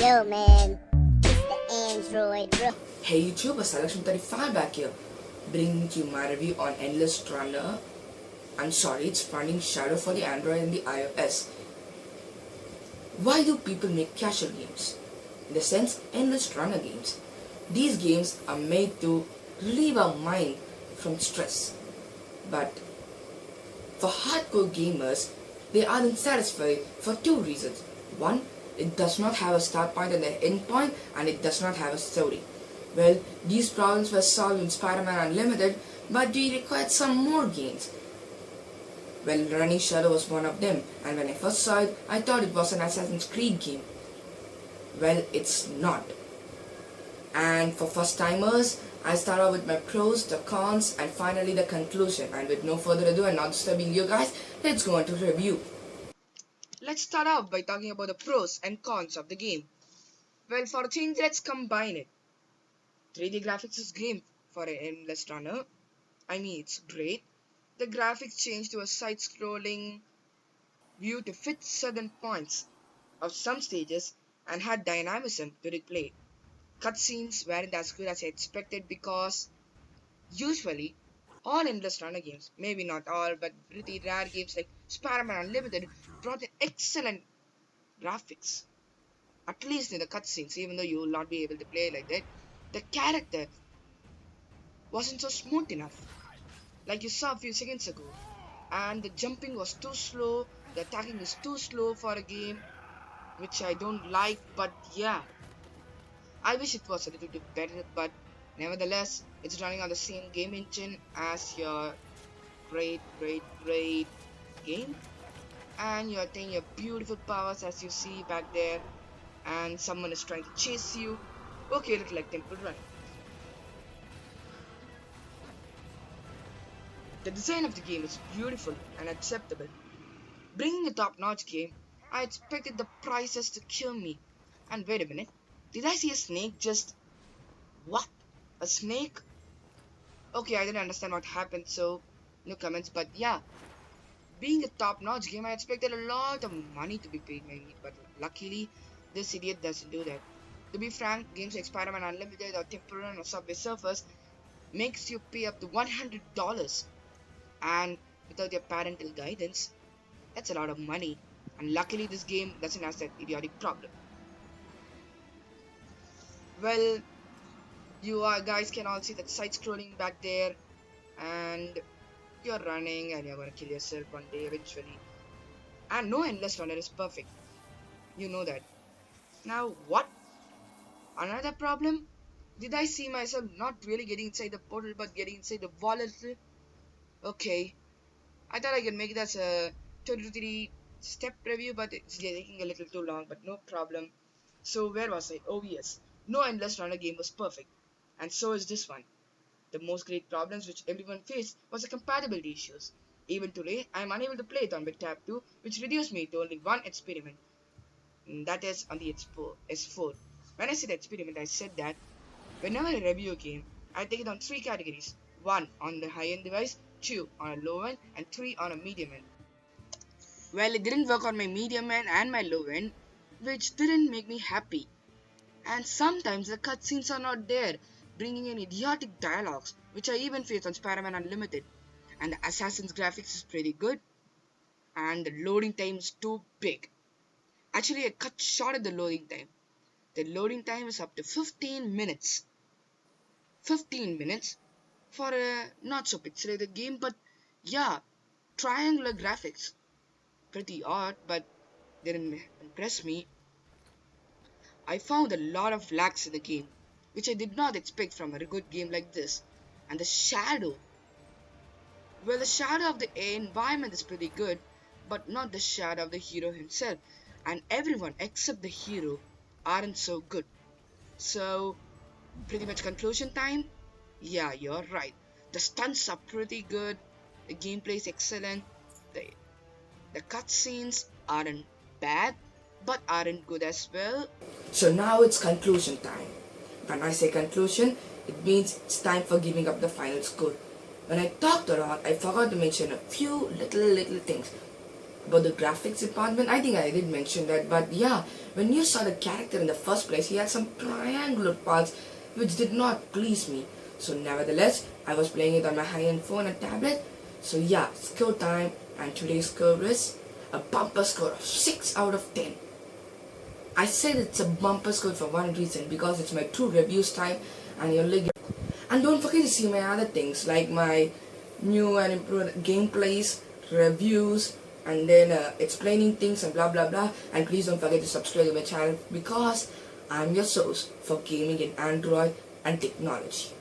Yo man, it's the Android bro. Hey YouTube, Selection 35 back here, bringing you my review on Endless Runner. I'm sorry, it's running Shadow for the Android and the iOS. Why do people make casual games? In the sense, Endless Runner games. These games are made to relieve our mind from stress. But for hardcore gamers, they aren't satisfied for two reasons. One, it does not have a start point and an end point, and it does not have a story. Well, these problems were solved in Spider-Man Unlimited, but we required some more games. Well, Running Shadow was one of them, and when I first saw it, I thought it was an Assassin's Creed game. Well, it's not. And for first-timers, I start out with my pros, the cons, and finally the conclusion. And with no further ado and not disturbing you guys, let's go on to the review. Let's start out by talking about the pros and cons of the game. Well, for a change, let's combine it. 3D graphics is great for an Endless Runner. I mean, it's great. The graphics change to a side-scrolling view to fit certain points of some stages and had dynamism to replay. Cutscenes weren't as good as I expected because usually all Endless Runner games, maybe not all, but pretty rare games like Spider-Man Unlimited brought in excellent graphics. At least in the cutscenes, even though you will not be able to play like that, the character wasn't so smooth enough, like you saw a few seconds ago. And the jumping was too slow, the attacking is too slow for a game, which I don't like, but yeah. I wish it was a little bit better, but nevertheless, it's running on the same game engine as your great game. And you're taking your beautiful powers as you see back there, and someone is trying to chase you. Okay, a little like Temple Run. The design of the game is beautiful and acceptable. Bringing a top-notch game, I expected the prices to kill me. And wait a minute, did I see a snake just... What? A snake? Okay, I didn't understand what happened, so no comments, but yeah. Being a top-notch game, I expected a lot of money to be paid maybe, but luckily, this idiot doesn't do that. To be frank, games like Spider-Man Unlimited or Temple Run or Subway Surfers makes you pay up to $100, and without your parental guidance, that's a lot of money. And luckily, this game doesn't have that idiotic problem. Well, you guys can all see that side-scrolling back there, and you're running and you're gonna kill yourself one day eventually. And no Endless Runner is perfect. You know that. Now what? Another problem? Did I see myself not really getting inside the portal but getting inside the wallet? Okay. I thought I could make it as a 2-3 step review, but it's taking a little too long, but no problem. So where was I? Oh yes. No Endless Runner game was perfect. And so is this one. The most great problems which everyone faced was the compatibility issues. Even today, I am unable to play it on my Tab 2, which reduced me to only one experiment. That is on the S4. When I said experiment, I said that whenever I review a game, I take it on 3 categories. 1 on the high-end device, 2 on a low-end, and 3 on a medium-end. Well, it didn't work on my medium-end and my low-end, which didn't make me happy. And sometimes the cutscenes are not there, bringing in idiotic dialogues, which I even faced on Spider-Man Unlimited. And the Assassin's graphics is pretty good, and the loading time is too big. Actually, I cut short at the loading time. The loading time is up to 15 minutes. 15 minutes for a not so pixelated game, but yeah, triangular graphics. Pretty odd, but didn't impress me. I found a lot of lags in the game, which I did not expect from a good game like this. And the shadow. Well, the shadow of the environment is pretty good, but not the shadow of the hero himself. And everyone except the hero aren't so good. So, pretty much conclusion time? Yeah, you're right. The stunts are pretty good, the gameplay is excellent, the cutscenes aren't bad, but aren't good as well. So now it's conclusion time. When I say conclusion, it means it's time for giving up the final score. When I talked around, I forgot to mention a few little things. about the graphics department, I think I did mention that, but yeah, when you saw the character in the first place, he had some triangular parts which did not please me. So nevertheless, I was playing it on my high-end phone and tablet. So yeah, score time, and today's score is a bumper score of 6 out of 10. I said it's a bumper score for one reason, because it's my true reviews time, and you only get. And don't forget to see my other things like my new and improved gameplays, reviews, and then explaining things and blah blah blah. And please don't forget to subscribe to my channel, because I'm your source for gaming in Android and technology.